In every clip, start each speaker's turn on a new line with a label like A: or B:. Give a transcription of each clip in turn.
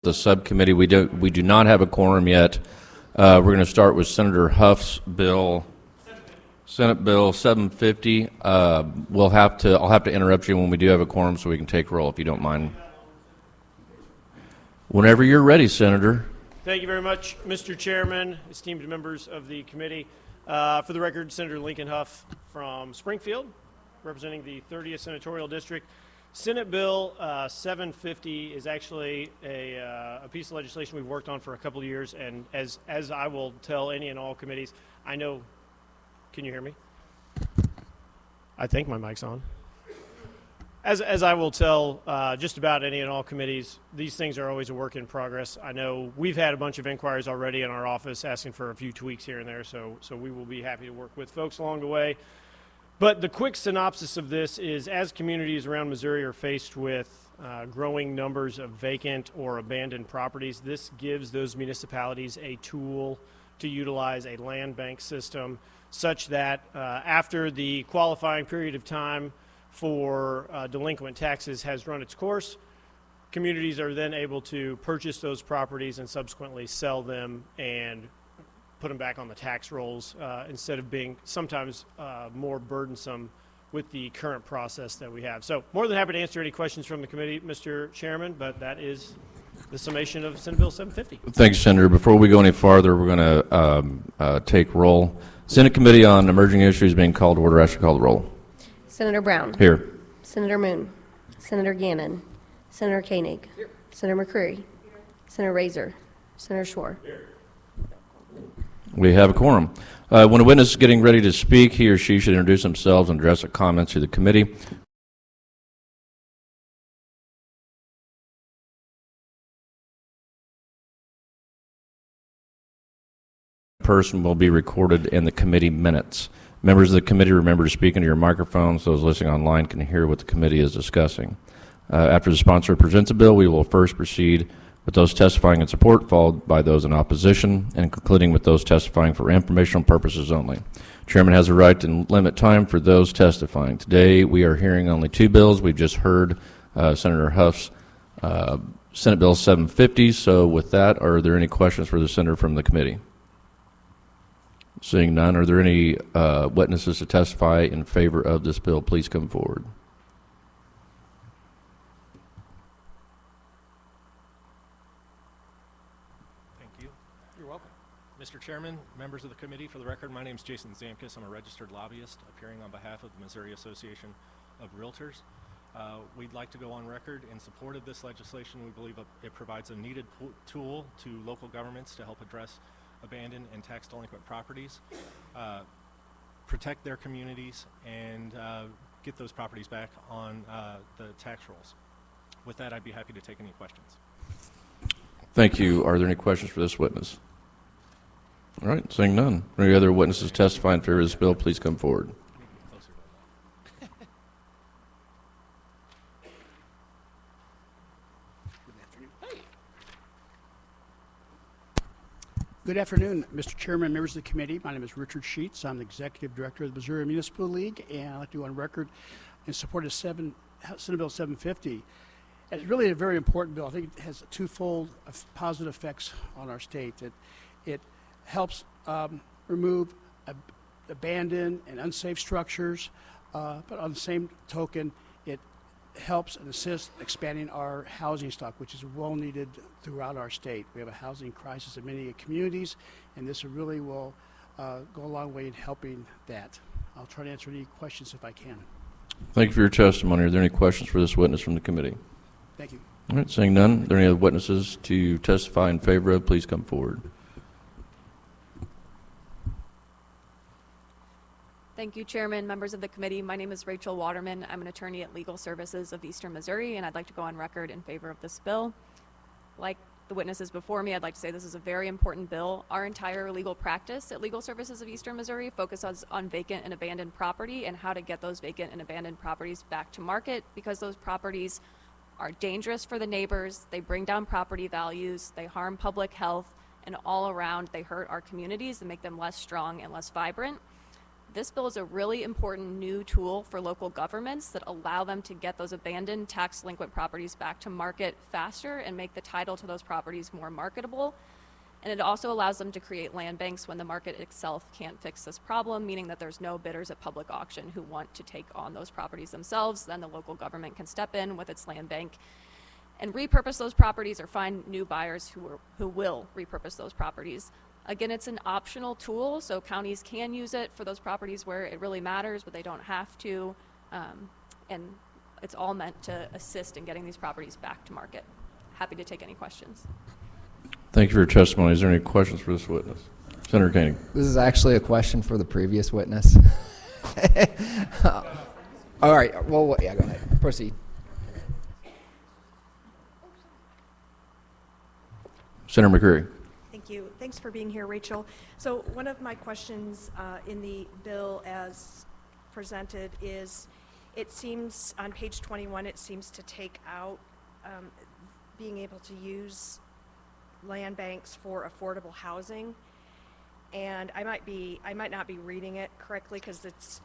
A: The subcommittee, we do not have a quorum yet. We're going to start with Senator Hough's bill, Senate Bill 750. I'll have to interrupt you when we do have a quorum so we can take roll, if you don't mind. Whenever you're ready, Senator.
B: Thank you very much, Mr. Chairman, esteemed members of the committee. For the record, Senator Lincoln Hough from Springfield, representing the 30th Senatorial District. Senate Bill 750 is actually a piece of legislation we've worked on for a couple of years, and as I will tell any and all committees, I know, can you hear me? I think my mic's on. As I will tell just about any and all committees, these things are always a work in progress. I know we've had a bunch of inquiries already in our office asking for a few tweaks here and there, so we will be happy to work with folks along the way. But the quick synopsis of this is, as communities around Missouri are faced with growing numbers of vacant or abandoned properties, this gives those municipalities a tool to utilize a land bank system such that after the qualifying period of time for delinquent taxes has run its course, communities are then able to purchase those properties and subsequently sell them and put them back on the tax rolls instead of being sometimes more burdensome with the current process that we have. So more than happy to answer any questions from the committee, Mr. Chairman, but that is the summation of Senate Bill 750.
A: Thanks, Senator. Before we go any farther, we're going to take roll. Senate Committee on Emerging Issues being called to order. I should call the roll.
C: Senator Brown.
A: Here.
C: Senator Moon. Senator Gannon. Senator Koenig. Here. Senator McCreary. Here. Senator Razor. Senator Schwar. Here.
A: We have a quorum. When a witness is getting ready to speak, he or she should introduce themselves and address the comments to the committee. Person will be recorded in the committee minutes. Members of the committee, remember to speak into your microphones. Those listening online can hear what the committee is discussing. After the sponsor presents a bill, we will first proceed with those testifying in support, followed by those in opposition, and concluding with those testifying for informational purposes only. Chairman has a right to limit time for those testifying. Today, we are hearing only two bills. We've just heard Senator Hough's Senate Bill 750. So with that, are there any questions for the senator from the committee? Seeing none, are there any witnesses to testify in favor of this bill? Please come forward.
D: Mr. Chairman, members of the committee, for the record, my name is Jason Zamkus. I'm a registered lobbyist appearing on behalf of the Missouri Association of Realtors. We'd like to go on record in support of this legislation. We believe it provides a needed tool to local governments to help address abandoned and tax delinquent properties, protect their communities, and get those properties back on the tax rolls. With that, I'd be happy to take any questions.
A: Thank you. Are there any questions for this witness? All right, seeing none. Any other witnesses testifying in favor of this bill, please come forward.
E: Good afternoon, Mr. Chairman, members of the committee. My name is Richard Sheets. I'm the Executive Director of the Missouri Municipal League, and I'd like to go on record in support of Senate Bill 750. It's really a very important bill. I think it has twofold positive effects on our state. It helps remove abandoned and unsafe structures, but on the same token, it helps and assists expanding our housing stock, which is well needed throughout our state. We have a housing crisis in many communities, and this really will go a long way in helping that. I'll try to answer any questions if I can.
A: Thank you for your testimony. Are there any questions for this witness from the committee?
E: Thank you.
A: All right, seeing none, are there any other witnesses to testify in favor of? Please come forward.
F: Thank you, Chairman, members of the committee. My name is Rachel Waterman. I'm an attorney at Legal Services of Eastern Missouri, and I'd like to go on record in favor of this bill. Like the witnesses before me, I'd like to say this is a very important bill. Our entire legal practice at Legal Services of Eastern Missouri focuses on vacant and abandoned property and how to get those vacant and abandoned properties back to market, because those properties are dangerous for the neighbors, they bring down property values, they harm public health, and all around they hurt our communities and make them less strong and less vibrant. This bill is a really important new tool for local governments that allow them to get those abandoned tax delinquent properties back to market faster and make the title to those properties more marketable. And it also allows them to create land banks when the market itself can't fix this problem, meaning that there's no bidders at public auction who want to take on those properties themselves. Then the local government can step in with its land bank and repurpose those properties or find new buyers who will repurpose those properties. Again, it's an optional tool, so counties can use it for those properties where it really matters, but they don't have to. And it's all meant to assist in getting these properties back to market. Happy to take any questions.
A: Thank you for your testimony. Is there any questions for this witness? Senator Koenig.
G: This is actually a question for the previous witness. All right. Well, yeah, go ahead. Proceed.
A: Senator McCreary.
H: Thank you. Thanks for being here, Rachel. So one of my questions in the bill as presented is, it seems on page 21, it seems to take out being able to use land banks for affordable housing. And I might not be reading it correctly because it's,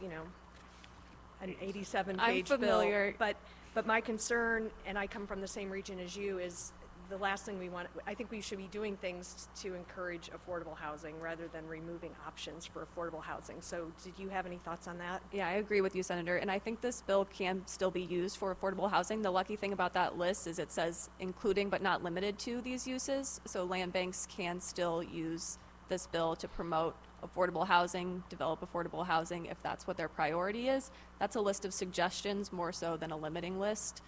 H: an 87-page bill.
F: I'm familiar.
H: But my concern, and I come from the same region as you, is the last thing we want. I think we should be doing things to encourage affordable housing rather than removing options for affordable housing. So did you have any thoughts on that?
F: Yeah, I agree with you, Senator. And I think this bill can still be used for affordable housing. The lucky thing about that list is it says including but not limited to these uses. So land banks can still use this bill to promote affordable housing, develop affordable housing if that's what their priority is. That's a list of suggestions more so than a limiting list.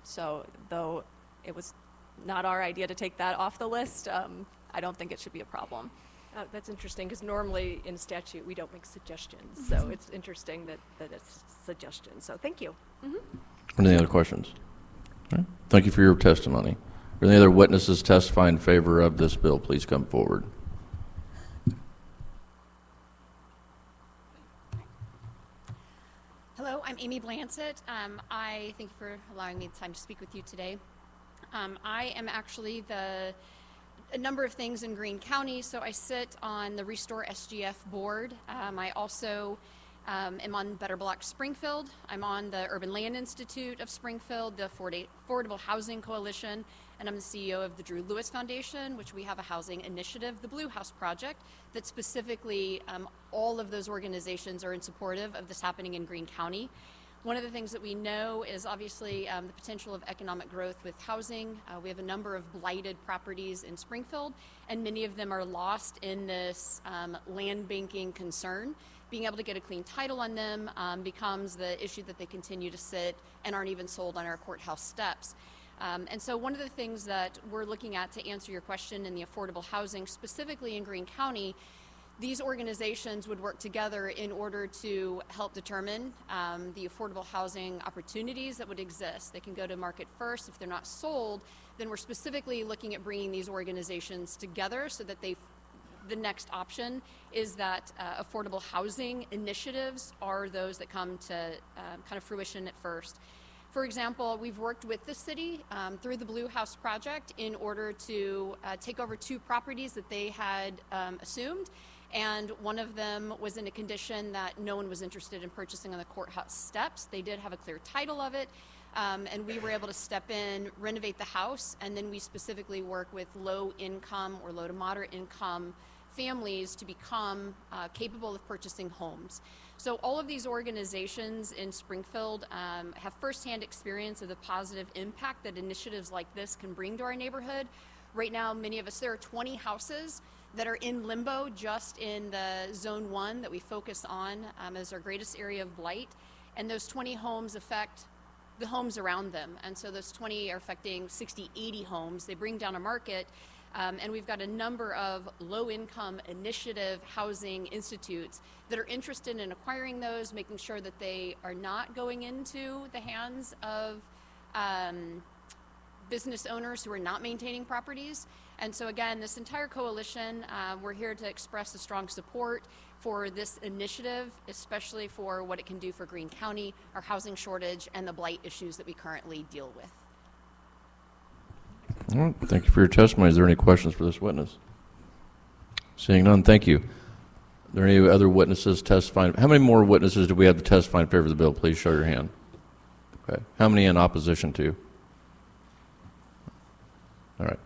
F: So though it was not our idea to take that off the list, I don't think it should be a problem.
H: That's interesting because normally in statute we don't make suggestions. So it's interesting that it's suggestions. So thank you.
A: Any other questions? All right. Thank you for your testimony. Are there any other witnesses testifying in favor of this bill? Please come forward.
I: Hello, I'm Amy Blancett. I thank you for allowing me the time to speak with you today. I am actually a number of things in Greene County. So I sit on the Restore SGF board. I also am on Better Block Springfield. I'm on the Urban Land Institute of Springfield, the Affordable Housing Coalition, and I'm the CEO of the Drew Lewis Foundation, which we have a housing initiative, the Blue House Project, that specifically all of those organizations are in supportive of this happening in Greene County. One of the things that we know is obviously the potential of economic growth with housing. We have a number of blighted properties in Springfield, and many of them are lost in this land banking concern. Being able to get a clean title on them becomes the issue that they continue to sit and aren't even sold on our courthouse steps. And so one of the things that we're looking at to answer your question in the affordable housing, specifically in Greene County, these organizations would work together in order to help determine the affordable housing opportunities that would exist. They can go to market first. If they're not sold, then we're specifically looking at bringing these organizations together so that the next option is that affordable housing initiatives are those that come to kind of fruition at first. For example, we've worked with the city through the Blue House Project in order to take over 2 properties that they had assumed. And one of them was in a condition that no one was interested in purchasing on the courthouse steps. They did have a clear title of it, and we were able to step in, renovate the house, and then we specifically work with low income or low to moderate income families to become capable of purchasing homes. So all of these organizations in Springfield have firsthand experience of the positive impact that initiatives like this can bring to our neighborhood. Right now, many of us, there are 20 houses that are in limbo just in the Zone 1 that we focus on as our greatest area of blight. And those 20 homes affect the homes around them. And so those 20 are affecting 60, 80 homes. They bring down a market. And we've got a number of low-income initiative housing institutes that are interested in acquiring those, making sure that they are not going into the hands of business owners who are not maintaining properties. And so again, this entire coalition, we're here to express a strong support for this initiative, especially for what it can do for Greene County, our housing shortage, and the blight issues that we currently deal with.
A: All right. Thank you for your testimony. Is there any questions for this witness? Seeing none, thank you. Are there any other witnesses testifying? How many more witnesses do we have to testify in favor of the bill? Please show your hand. Okay. How many in opposition to? All right.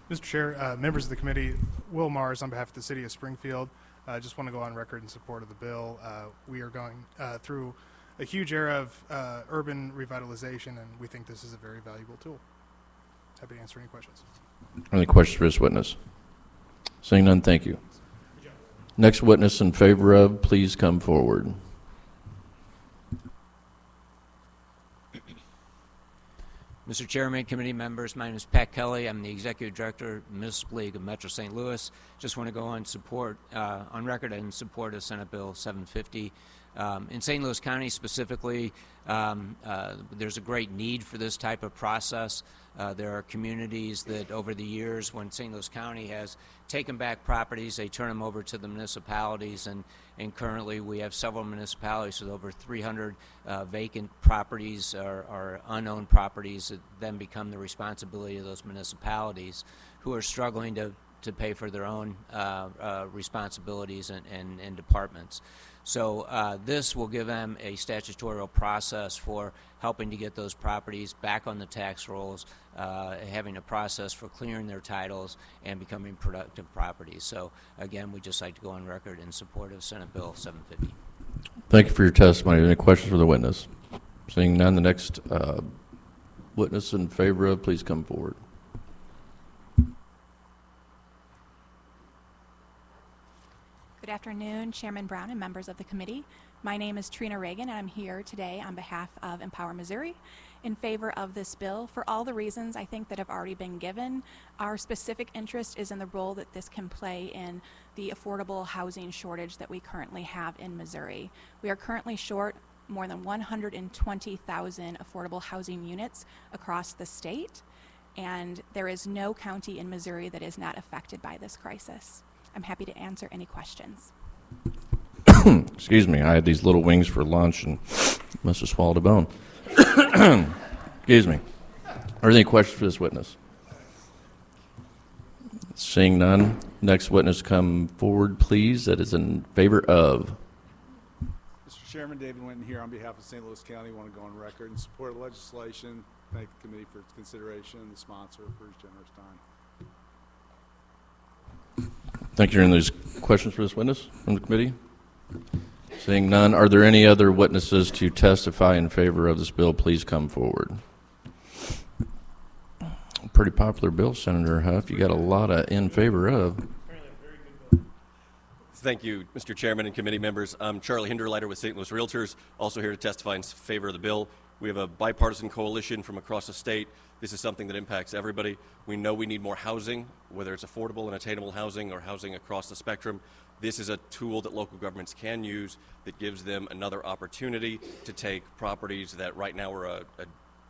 J: Mr. Chair, members of the committee, Will Mars on behalf of the City of Springfield. I just want to go on record in support of the bill. We are going through a huge era of urban revitalization, and we think this is a very valuable tool. Happy to answer any questions.
A: Any questions for this witness? Seeing none, thank you. Next witness in favor of, please come forward.
K: Mr. Chairman, committee members, my name is Pat Kelly. I'm the Executive Director of the Municipal League of Metro St. Louis. Just want to go on record in support of Senate Bill 750. In St. Louis County specifically, there's a great need for this type of process. There are communities that over the years, when St. Louis County has taken back properties, they turn them over to the municipalities, and currently we have several municipalities with over 300 vacant properties or unowned properties that then become the responsibility of those municipalities who are struggling to pay for their own responsibilities and departments. So this will give them a statutory process for helping to get those properties back on the tax rolls, having a process for clearing their titles and becoming productive properties. So again, we'd just like to go on record in support of Senate Bill 750.
A: Thank you for your testimony. Any questions for the witness? Seeing none, the next witness in favor of, please come forward.
L: Good afternoon, Chairman Brown and members of the committee. My name is Trina Reagan, and I'm here today on behalf of Empower Missouri in favor of this bill for all the reasons I think that have already been given. Our specific interest is in the role that this can play in the affordable housing shortage that we currently have in Missouri. We are currently short more than 120,000 affordable housing units across the state, and there is no county in Missouri that is not affected by this crisis. I'm happy to answer any questions.
A: Excuse me, I had these little wings for lunch and must have swallowed a bone. Excuse me. Are there any questions for this witness? Seeing none, next witness come forward, please. That is in favor of.
M: Mr. Chairman, David Winton here on behalf of St. Louis County. I want to go on record in support of the legislation. Thank the committee for its consideration and the sponsor for his generous time.
A: Thank you. Are there any questions for this witness from the committee? Seeing none, are there any other witnesses to testify in favor of this bill? Please come forward. Pretty popular bill, Senator Hough. You got a lot of in favor of.
N: Thank you, Mr. Chairman and committee members. I'm Charlie Hinderleiter with St. Louis Realtors, also here to testify in favor of the bill. We have a bipartisan coalition from across the state. This is something that impacts everybody. We know we need more housing, whether it's affordable and attainable housing or housing across the spectrum. This is a tool that local governments can use that gives them another opportunity to take properties that right now are a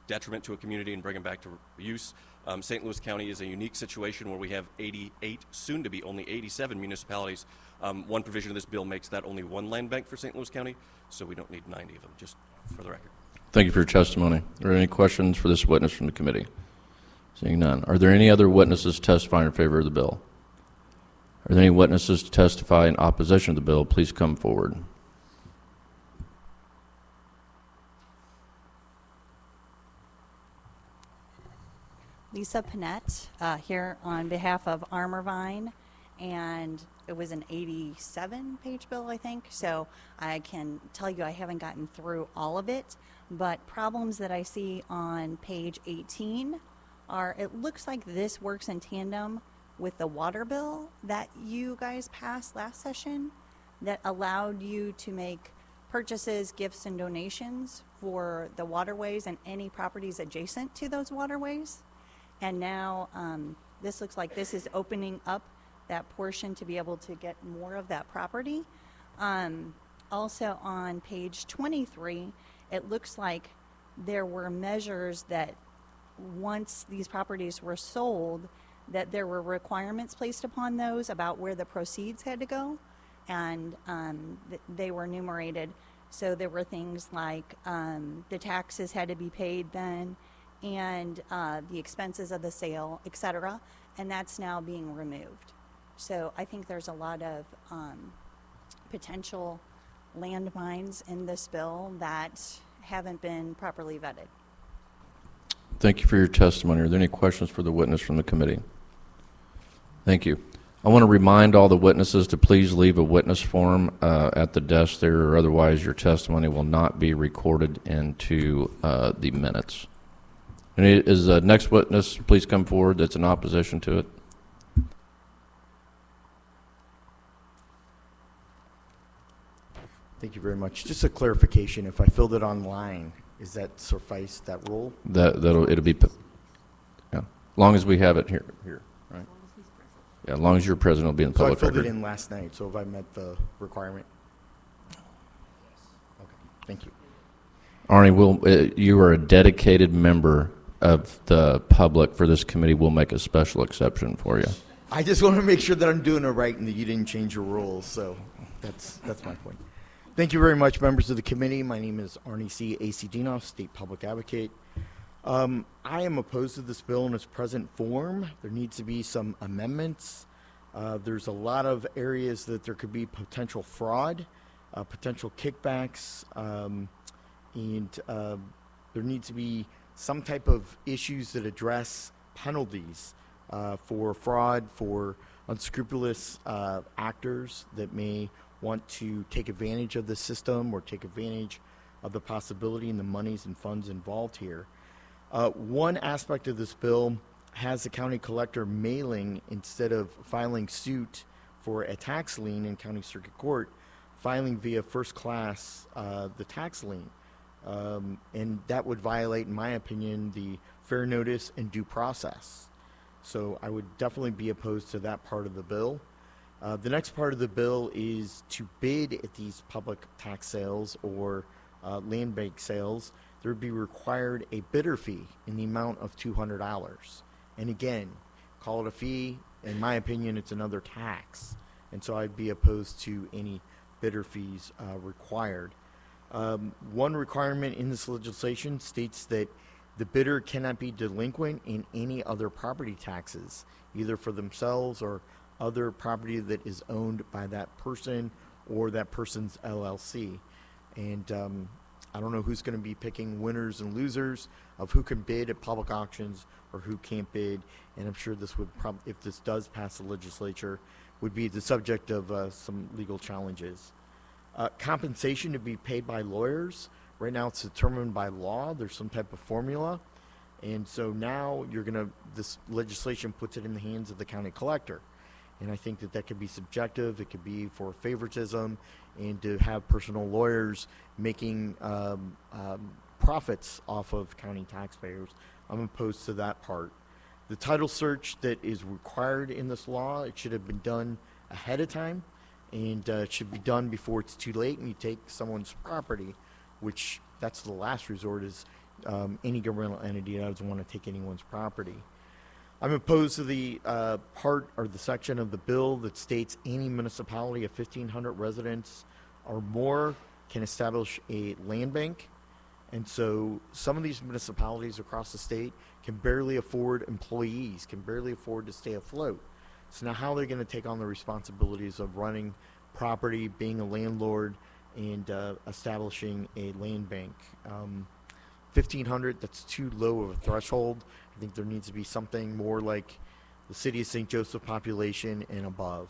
N: detriment to a community and bring them back to use. St. Louis County is a unique situation where we have 88, soon to be only 87 municipalities. One provision of this bill makes that only one land bank for St. Louis County, so we don't need 90 of them, just for the record.
A: Thank you for your testimony. Are there any questions for this witness from the committee? Seeing none. Are there any other witnesses testifying in favor of the bill? Are there any witnesses to testify in opposition to the bill? Please come forward.
O: Lisa Panett, here on behalf of Armorvine, and it was an 87-page bill, I think, so I can tell you I haven't gotten through all of it, but problems that I see on page 18 are, it looks like this works in tandem with the water bill that you guys passed last session that allowed you to make purchases, gifts, and donations for the waterways and any properties adjacent to those waterways. And now this looks like this is opening up that portion to be able to get more of that property. Also on page 23, it looks like there were measures that once these properties were sold, that there were requirements placed upon those about where the proceeds had to go, and they were enumerated. So there were things like the taxes had to be paid then, and the expenses of the sale, etc., and that's now being removed. So I think there's a lot of potential landmines in this bill that haven't been properly vetted.
A: Thank you for your testimony. Are there any questions for the witness from the committee? Thank you. I want to remind all the witnesses to please leave a witness form at the desk there, or otherwise your testimony will not be recorded into the minutes. And is the next witness, please come forward, that's in opposition to it.
P: Thank you very much. Just a clarification, if I filled it online, is that suffice, that rule?
A: It'll be, yeah, as long as we have it here, right? Yeah, as long as you're present, it'll be in
P: So I
A: public
P: filled
A: record.
P: it in last night, so have I met the requirement? Okay, thank you.
A: Arnie, you are a dedicated member of the public for this committee. We'll make a special exception for you.
P: I just want to make sure that I'm doing it right and that you didn't change your rules, so that's my point. Thank you very much, members of the committee. My name is Arnie C. Acedino, State Public Advocate. I am opposed to this bill in its present form. There needs to be some amendments. There's a lot of areas that there could be potential fraud, potential kickbacks, and there needs to be some type of issues that address penalties for fraud, for unscrupulous actors that may want to take advantage of the system or take advantage of the possibility and the monies and funds involved here. One aspect of this bill has the county collector mailing, instead of filing suit for a tax lien in county circuit court, filing via first class the tax lien. And that would violate, in my opinion, the fair notice and due process. So I would definitely be opposed to that part of the bill. The next part of the bill is to bid at these public tax sales or land bank sales. There would be required a bidder fee in the amount of $200. And again, call it a fee. In my opinion, it's another tax. And so I'd be opposed to any bidder fees required. One requirement in this legislation states that the bidder cannot be delinquent in any other property taxes, either for themselves or other property that is owned by that person or that person's LLC. And I don't know who's going to be picking winners and losers of who can bid at public auctions or who can't bid. And I'm sure this would probably, if this does pass the legislature, would be the subject of some legal challenges. Compensation to be paid by lawyers. Right now it's determined by law. There's some type of formula. And so now this legislation puts it in the hands of the county collector. And I think that could be subjective. It could be for favoritism and to have personal lawyers making profits off of county taxpayers. I'm opposed to that part. The title search that is required in this law, it should have been done ahead of time, and it should be done before it's too late and you take someone's property, which that's the last resort, is any governmental entity that doesn't want to take anyone's property. I'm opposed to the part or the section of the bill that states any municipality of 1,500 residents or more can establish a land bank. And so some of these municipalities across the state can barely afford employees, can barely afford to stay afloat. So now how are they going to take on the responsibilities of running property, being a landlord, and establishing a land bank? 1,500, that's too low of a threshold. I think there needs to be something more like the city of St. Joseph population and above.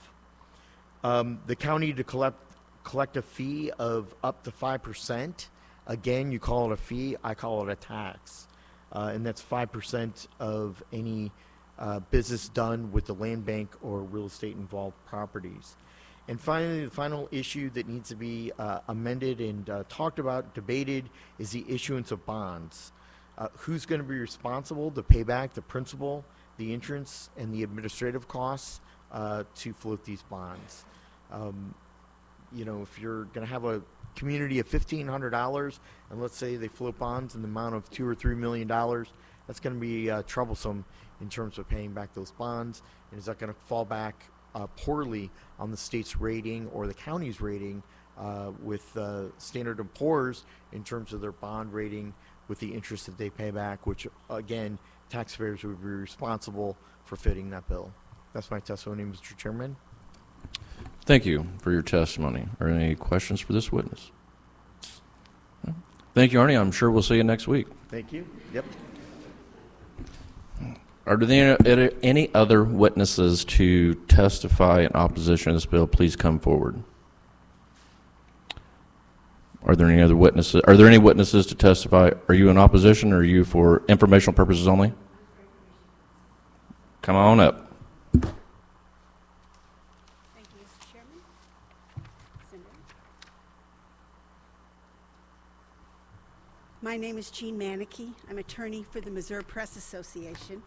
P: The county to collect a fee of up to 5%. Again, you call it a fee, I call it a tax. And that's 5% of any business done with the land bank or real estate involved properties. And finally, the final issue that needs to be amended and talked about, debated, is the issuance of bonds. Who's going to be responsible to pay back the principal, the interest, and the administrative costs to float these bonds? You know, if you're going to have a community of $1,500, and let's say they float bonds in the amount of $2 or $3 million, that's going to be troublesome in terms of paying back those bonds. And is that going to fall back poorly on the state's rating or the county's rating with Standard & Poor's in terms of their bond rating with the interest that they pay back, which again, taxpayers would be responsible for fitting that bill. That's my testimony, Mr. Chairman.
A: Thank you for your testimony. Are there any questions for this witness? Thank you, Arnie. I'm sure we'll see you next week.
P: Thank you. Yep.
A: Are there any other witnesses to testify in opposition to this bill? Please come forward. Are there any other witnesses? Are there any witnesses to testify? Are you in opposition, or are you for informational purposes only? Come on up.
Q: Thank you, Mr. Chairman. Senator. My name is Jean Manicki. I'm attorney for the Missouri Press Association.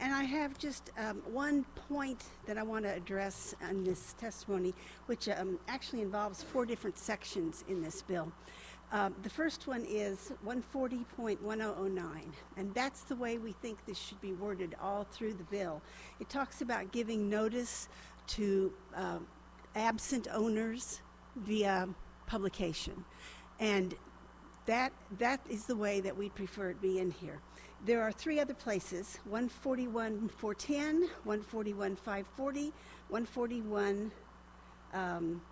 Q: And I have just one point that I want to address on this testimony, which actually involves 4 different sections in this bill. The first one is 140.1009, and that's the way we think this should be worded all through the bill. It talks about giving notice to absent owners via publication, and that is the way that we prefer it be in here. There are 3 other places, 141.410, 141.540, 141,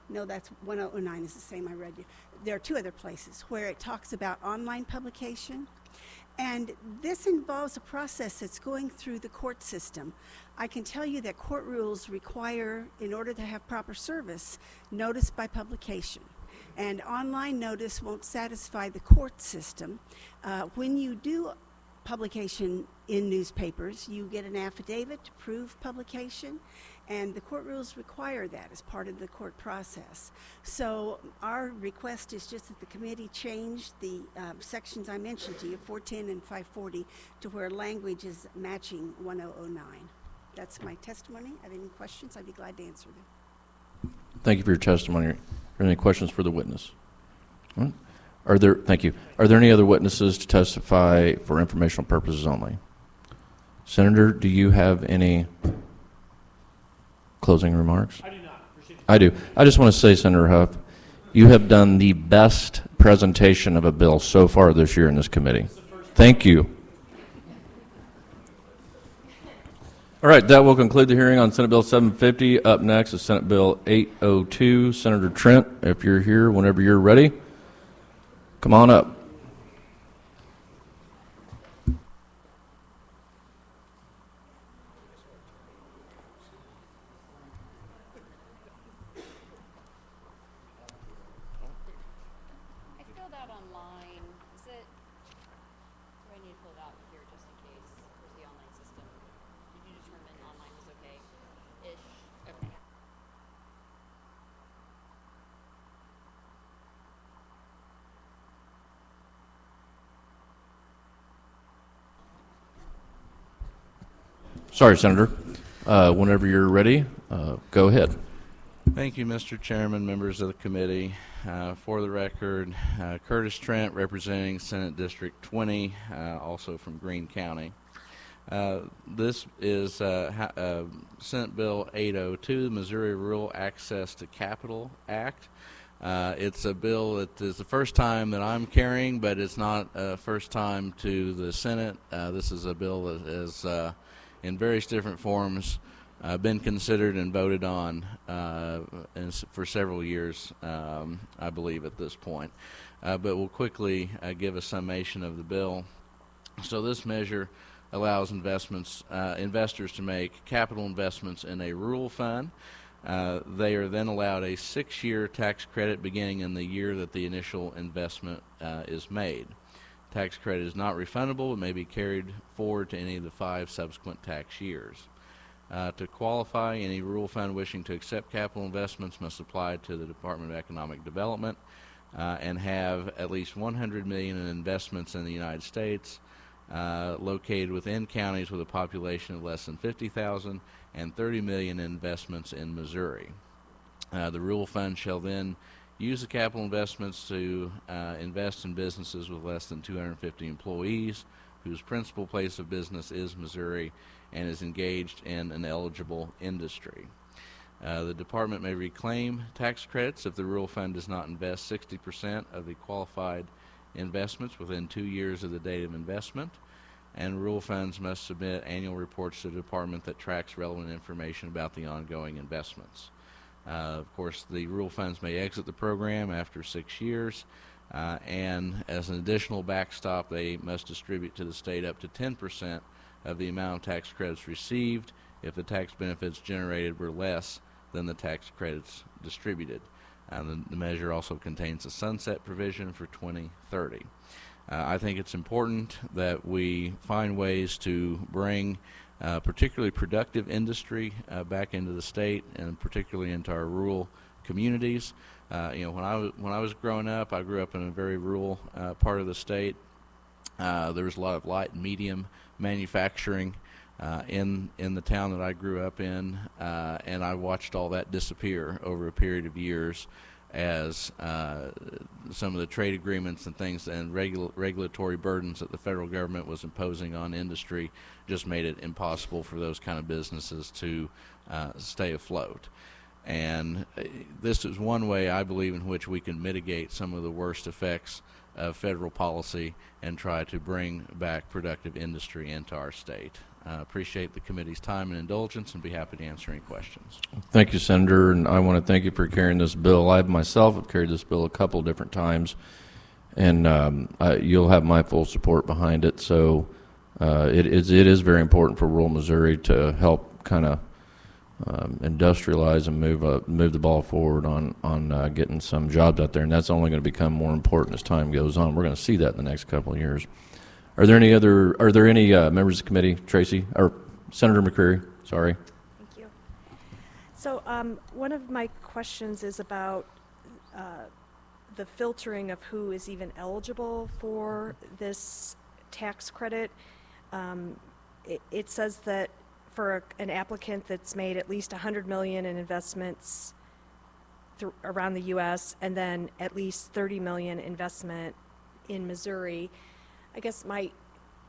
Q: no, that's 1009 is the same I read you. There are 2 other places where it talks about online publication, and this involves a process that's going through the court system. I can tell you that court rules require, in order to have proper service, notice by publication. And online notice won't satisfy the court system. When you do publication in newspapers, you get an affidavit to prove publication, and the court rules require that as part of the court process. So our request is just that the committee change the sections I mentioned to you, 410 and 540, to where language is matching 1009. That's my testimony. Have any questions? I'd be glad to answer them.
A: Thank you for your testimony. Are there any questions for the witness? All right. Thank you. Are there any other witnesses to testify for informational purposes only? Senator, do you have any closing remarks?
B: I do not.
A: I do. I just want to say, Senator Hough, you have done the best presentation of a bill so far this year in this committee. Thank you. All right, that will conclude the hearing on Senate Bill 750. Up next is Senate Bill 802. Senator Trent, if you're here, whenever you're ready, come on up.
I: I filled out online. Do I need to fill it out here just in case? Where's the online system? Did you determine online was okay-ish? Okay.
A: Sorry, Senator. Whenever you're ready, go ahead.
R: Thank you, Mr. Chairman, members of the committee. For the record, Curtis Trent, representing Senate District 20, also from Greene County. This is Senate Bill 802, the Missouri Rural Access to Capital Act. It's a bill that is the first time that I'm carrying, but it's not a first time to the Senate. This is a bill that is in various different forms been considered and voted on for several years, I believe, at this point. But we'll quickly give a summation of the bill. So this measure allows investors to make capital investments in a rural fund. They are then allowed a 6-year tax credit beginning in the year that the initial investment is made. Tax credit is not refundable. It may be carried forward to any of the 5 subsequent tax years. To qualify, any rural fund wishing to accept capital investments must apply to the Department of Economic Development and have at least $100 million in investments in the United States located within counties with a population of less than 50,000 and $30 million in investments in Missouri. The rural fund shall then use the capital investments to invest in businesses with less than 250 employees whose principal place of business is Missouri and is engaged in an eligible industry. The department may reclaim tax credits if the rural fund does not invest 60% of the qualified investments within 2 years of the date of investment. and rural funds must submit annual reports to the department that tracks relevant information about the ongoing investments. Of course, the rural funds may exit the program after 6 years, and as an additional backstop, they must distribute to the state up to 10% of the amount of tax credits received if the tax benefits generated were less than the tax credits distributed. The measure also contains a sunset provision for 2030. I think it's important that we find ways to bring particularly productive industry back into the state, and particularly into our rural communities. When I was growing up, I grew up in a very rural part of the state. There was a lot of light and medium manufacturing in the town that I grew up in, and I watched all that disappear over a period of years as some of the trade agreements and things and regulatory burdens that the federal government was imposing on industry just made it impossible for those kind of businesses to stay afloat. And this is one way, I believe, in which we can mitigate some of the worst effects of federal policy and try to bring back productive industry into our state. Appreciate the committee's time and indulgence, and be happy to answer any questions.
A: Thank you, Senator, and I want to thank you for carrying this bill. I myself have carried this bill a couple different times, and you'll have my full support behind it. So it is very important for rural Missouri to help kind of industrialize and move the ball forward on getting some jobs out there, and that's only going to become more important as time goes on. We're going to see that in the next couple of years. Are there any members of the committee, Tracy, or Senator McCreary? Sorry.
H: Thank you. So one of my questions is about the filtering of who is even eligible for this tax credit. It says that for an applicant that's made at least $100 million in investments around the U.S. and then at least $30 million investment in Missouri. I guess my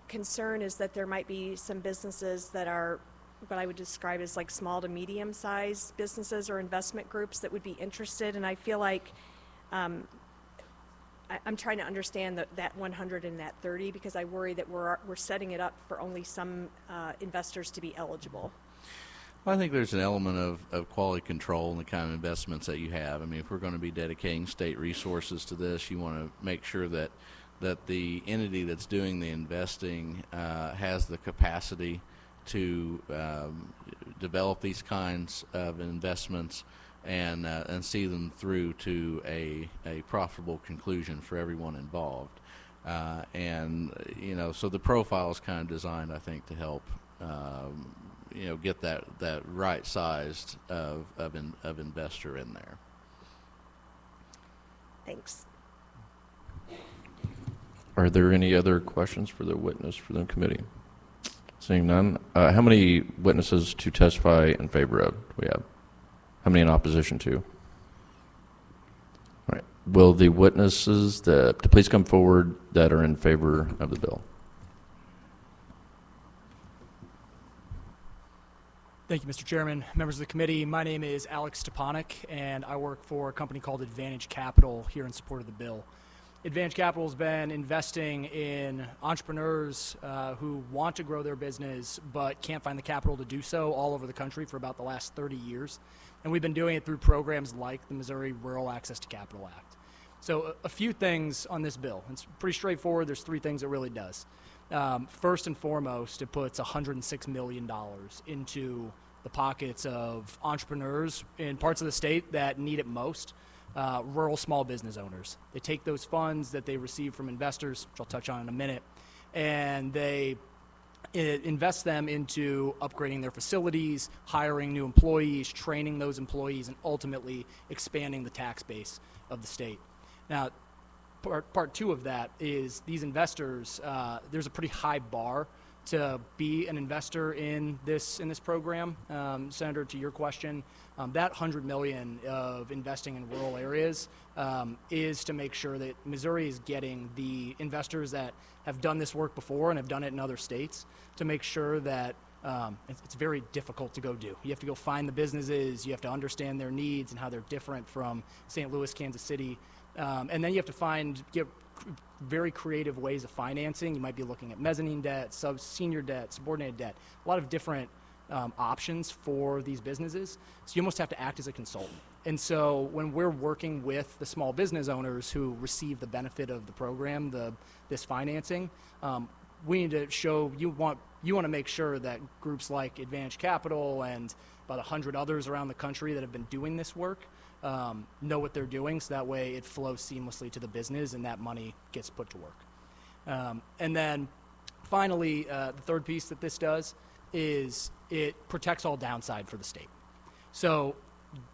H: concern is that there might be some businesses that are what I would describe as like small to medium sized businesses or investment groups that would be interested, and I feel like I'm trying to understand that 100 and that 30, because I worry that we're setting it up for only some investors to be eligible.
R: Well, I think there's an element of quality control in the kind of investments that you have. I mean, if we're going to be dedicating state resources to this, you want to make sure that the entity that's doing the investing has the capacity to develop these kinds of investments and see them through to a profitable conclusion for everyone involved. So the profile is kind of designed, I think, to help get that right sized of investor in there.
H: Thanks.
A: Are there any other questions for the witness for the committee? Seeing none, how many witnesses to testify in favor of do we have? How many in opposition to? All right. Will the witnesses to please come forward that are in favor of the bill?
S: Thank you, Mr. Chairman, members of the committee. My name is Alex Stepanek, and I work for a company called Advantage Capital here in support of the bill. Advantage Capital has been investing in entrepreneurs who want to grow their business but can't find the capital to do so all over the country for about the last 30 years. And we've been doing it through programs like the Missouri Rural Access to Capital Act. So a few things on this bill. It's pretty straightforward. There's three things it really does. First and foremost, it puts $106 million into the pockets of entrepreneurs in parts of the state that need it most. Rural small business owners. They take those funds that they receive from investors, which I'll touch on in a minute, and they invest them into upgrading their facilities, hiring new employees, training those employees, and ultimately expanding the tax base of the state. Now, part two of that is these investors, there's a pretty high bar to be an investor in this program. Senator, to your question, that $100 million of investing in rural areas is to make sure that Missouri is getting the investors that have done this work before and have done it in other states, to make sure that it's very difficult to go do. You have to go find the businesses, you have to understand their needs and how they're different from St. Louis, Kansas City, and then you have to get very creative ways of financing. You might be looking at mezzanine debt, senior debt, subordinated debt, a lot of different options for these businesses. So you almost have to act as a consultant. And so when we're working with the small business owners who receive the benefit of the program, this financing, we need to show you want to make sure that groups like Advantage Capital and about 100 others around the country that have been doing this work know what they're doing, so that way it flows seamlessly to the business and that money gets put to work. And then finally, the third piece that this does is it protects all downside for the state. So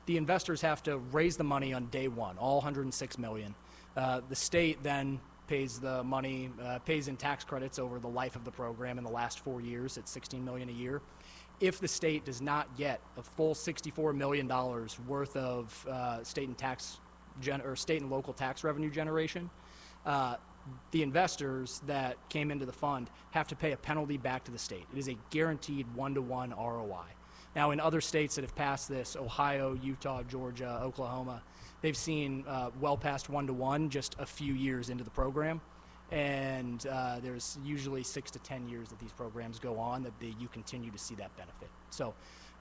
S: the investors have to raise the money on day one, all $106 million. The state then pays the money, pays in tax credits over the life of the program in the last 4 years at $16 million a year. If the state does not get a full $64 million worth of state and local tax revenue generation, the investors that came into the fund have to pay a penalty back to the state. It is a guaranteed 1-to-1 ROI. Now, in other states that have passed this, Ohio, Utah, Georgia, Oklahoma, they've seen well past 1-to-1 just a few years into the program. And there's usually 6 to 10 years that these programs go on that you continue to see that benefit. So,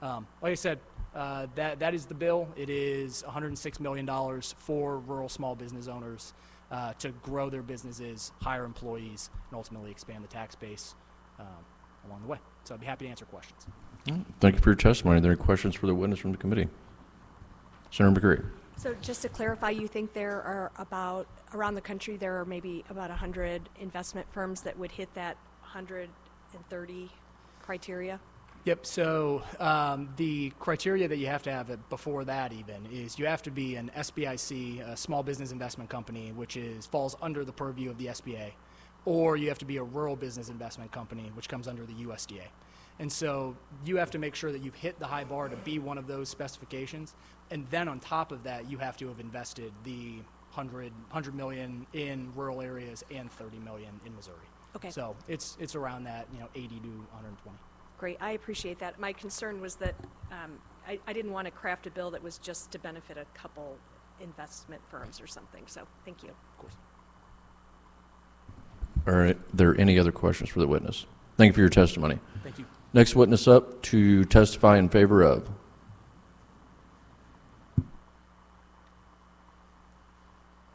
S: like I said, that is the bill. It is $106 million for rural small business owners to grow their businesses, hire employees, and ultimately expand the tax base along the way. So I'd be happy to answer questions.
A: Thank you for your testimony. Are there any questions for the witness from the committee? Senator McCreary.
H: So just to clarify, you think there are around the country, there are maybe about 100 investment firms that would hit that 130 criteria?
S: Yep, so the criteria that you have to have before that even is you have to be an SBIC, a small business investment company, which falls under the purview of the SBA, or you have to be a rural business investment company, which comes under the USDA. And so you have to make sure that you've hit the high bar to be one of those specifications. And then on top of that, you have to have invested the $100 million in rural areas and $30 million in Missouri.
H: Okay.
S: So it's around that, 80 to 120.
H: Great, I appreciate that. My concern was that I didn't want to craft a bill that was just to benefit a couple investment firms or something. So thank you.
S: Of course.
A: Are there any other questions for the witness? Thank you for your testimony.
S: Thank you.
A: Next witness up to testify in favor of.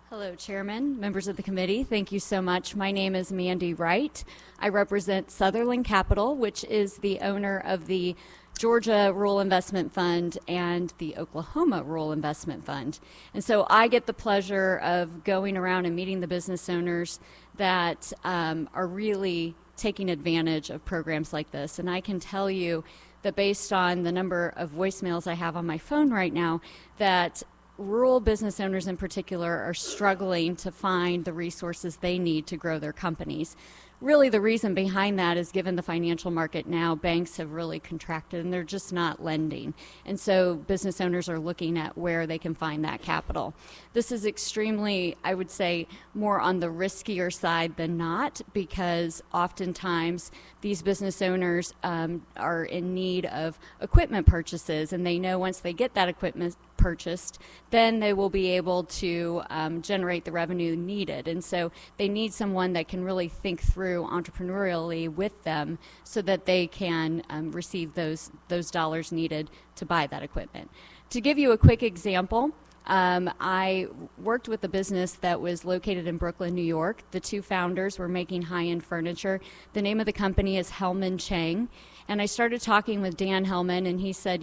T: Hello, Chairman, members of the committee. Thank you so much. My name is Mandy Wright. I represent Sutherland Capital, which is the owner of the Georgia Rural Investment Fund and the Oklahoma Rural Investment Fund. And so I get the pleasure of going around and meeting the business owners that are really taking advantage of programs like this. And I can tell you that based on the number of voicemails I have on my phone right now, that rural business owners in particular are struggling to find the resources they need to grow their companies. Really, the reason behind that is given the financial market now, banks have really contracted and they're just not lending. And so business owners are looking at where they can find that capital. This is extremely, I would say, more on the riskier side than not, because oftentimes these business owners are in need of equipment purchases, and they know once they get that equipment purchased, then they will be able to generate the revenue needed. And so they need someone that can really think through entrepreneurially with them so that they can receive those dollars needed to buy that equipment. To give you a quick example, I worked with a business that was located in Brooklyn, New York. The two founders were making high-end furniture. The name of the company is Hellman Chang. And I started talking with Dan Hellman, and he said,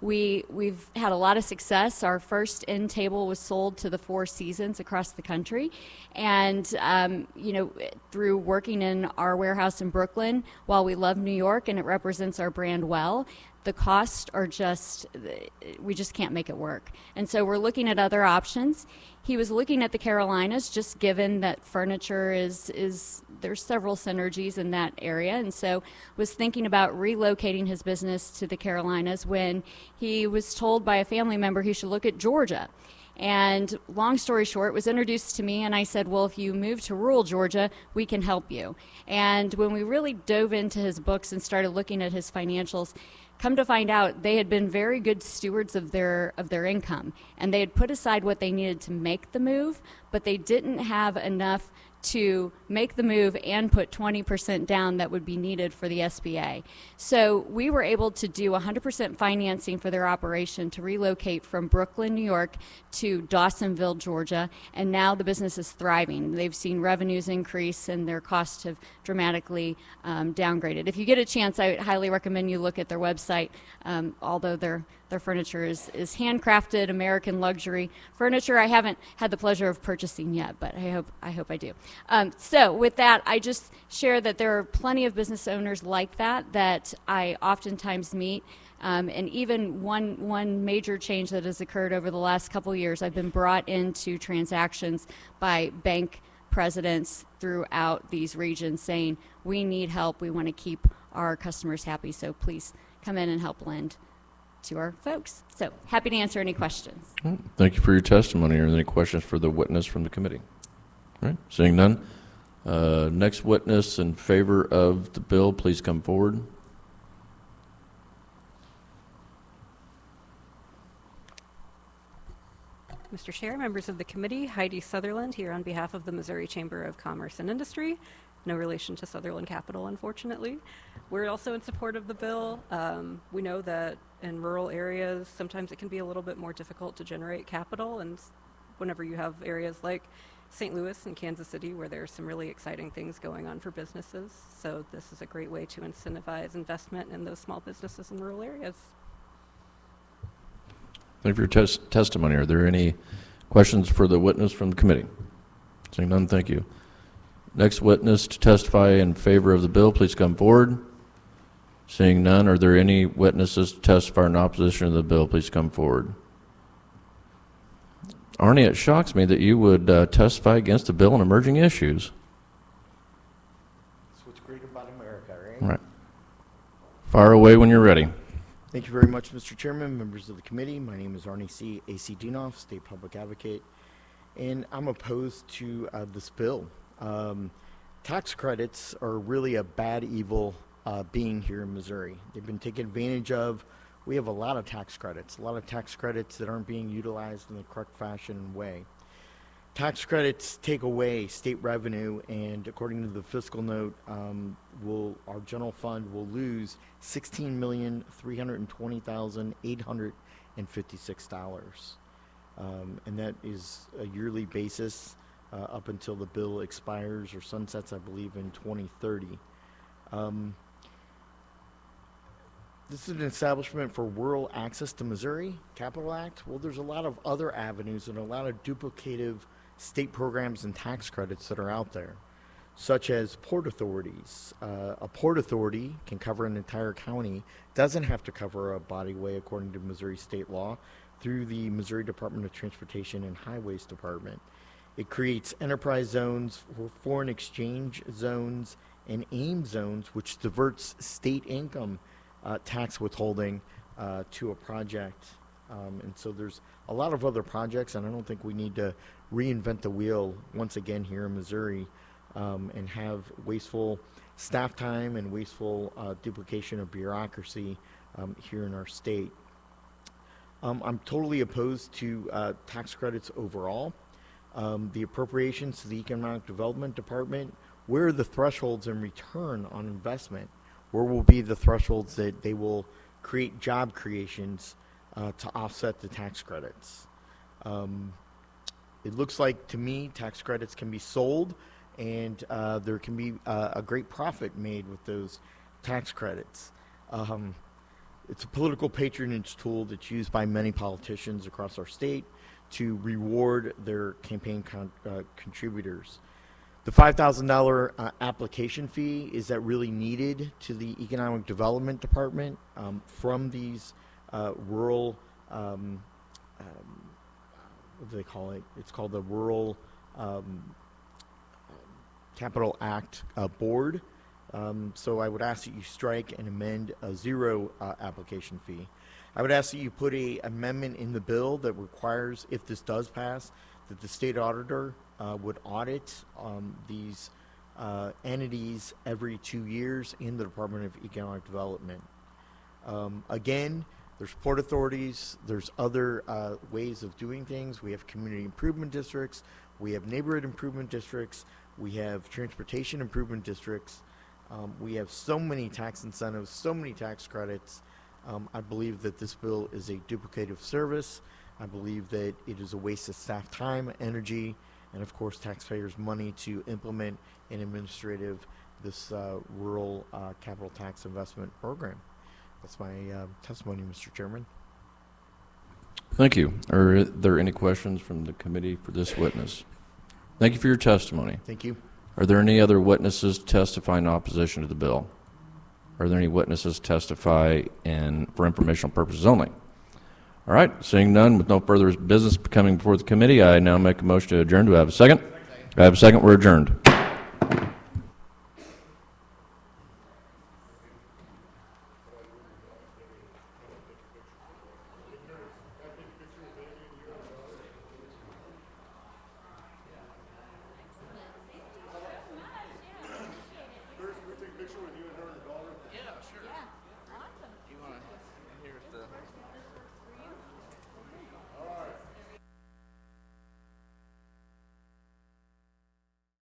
T: we've had a lot of success. Our first end table was sold to the Four Seasons across the country. And, through working in our warehouse in Brooklyn, while we love New York and it represents our brand well, the costs are we just can't make it work. And so we're looking at other options. He was looking at the Carolinas, just given that furniture there's several synergies in that area, and so was thinking about relocating his business to the Carolinas when he was told by a family member he should look at Georgia. And long story short, was introduced to me, and I said, well, if you move to rural Georgia, we can help you. And when we really dove into his books and started looking at his financials, Come to find out, they had been very good stewards of their income, and they had put aside what they needed to make the move, but they didn't have enough to make the move and put 20% down that would be needed for the SBA. So we were able to do 100% financing for their operation to relocate from Brooklyn, New York to Dawsonville, Georgia, and now the business is thriving. They've seen revenues increase and their costs have dramatically downgraded. If you get a chance, I highly recommend you look at their website, although their furniture is handcrafted American luxury furniture. I haven't had the pleasure of purchasing yet, but I hope I do. So with that, I just share that there are plenty of business owners like that I oftentimes meet. And even one major change that has occurred over the last couple years, I've been brought into transactions by bank presidents throughout these regions saying, we need help, we want to keep our customers happy, so please come in and help lend to our folks. So happy to answer any questions.
A: Thank you for your testimony. Are there any questions for the witness from the committee? All right, seeing none. Next witness in favor of the bill, please come forward.
U: Mr. Chair, members of the committee, Heidi Sutherland here on behalf of the Missouri Chamber of Commerce and Industry. No relation to Sutherland Capital, unfortunately. We're also in support of the bill. We know that in rural areas, sometimes it can be a little bit more difficult to generate capital, and whenever you have areas like St. Louis and Kansas City where there's some really exciting things going on for businesses. So this is a great way to incentivize investment in those small businesses in rural areas.
A: Thank you for your testimony. Are there any questions for the witness from the committee? Seeing none, thank you. Next witness to testify in favor of the bill, please come forward. Seeing none, are there any witnesses to testify in opposition to the bill? Please come forward. Arnie, it shocks me that you would testify against the bill on emerging issues.
P: That's what's great about America, right?
A: Right. Fire away when you're ready.
P: Thank you very much, Mr. Chairman, members of the committee. My name is Arnie C. A.C. Dinoff, State Public Advocate, and I'm opposed to this bill. Tax credits are really a bad evil being here in Missouri. They've been taken advantage of. We have a lot of tax credits that aren't being utilized in the correct fashion and way. Tax credits take away state revenue, and according to the fiscal note, our general fund will lose $16,320,856. And that is a yearly basis up until the bill expires or sunsets, I believe, in 2030. This is an establishment for rural access to Missouri, Capital Act. Well, there's a lot of other avenues and a lot of duplicative state programs and tax credits that are out there, such as port authorities. A port authority can cover an entire county, doesn't have to cover a bodyway according to Missouri state law through the Missouri Department of Transportation and Highways Department. It creates enterprise zones, foreign exchange zones, and AIM zones, which diverts state income tax withholding to a project. And so there's a lot of other projects, and I don't think we need to reinvent the wheel once again here in Missouri and have wasteful staff time and wasteful duplication of bureaucracy here in our state. I'm totally opposed to tax credits overall. The appropriations to the Economic Development Department, where are the thresholds in return on investment? Where will be the thresholds that they will create job creations to offset the tax credits? It looks like to me tax credits can be sold, and there can be a great profit made with those tax credits. It's a political patronage tool that's used by many politicians across our state to reward their campaign contributors. The $5,000 application fee, is that really needed to the Economic Development Department from these rural, what do they call it? It's called the Rural Capital Act Board. So I would ask that you strike and amend a zero application fee. I would ask that you put an amendment in the bill that requires, if this does pass, that the state auditor would audit these entities every 2 years in the Department of Economic Development. Again, there's port authorities, there's other ways of doing things. We have community improvement districts, we have neighborhood improvement districts, we have transportation improvement districts. We have so many tax incentives, so many tax credits. I believe that this bill is a duplicative service. I believe that it is a waste of staff time, energy, and of course taxpayers' money to implement and this rural capital tax investment program. That's my testimony, Mr. Chairman.
A: Thank you. Are there any questions from the committee for this witness? Thank you for your testimony.
P: Thank you.
A: Are there any other witnesses to testify in opposition to the bill? Are there any witnesses to testify for informational purposes only? All right, seeing none, with no further business coming before the committee, I now make a motion to adjourn. Do I have a second? I have a second. We're adjourned.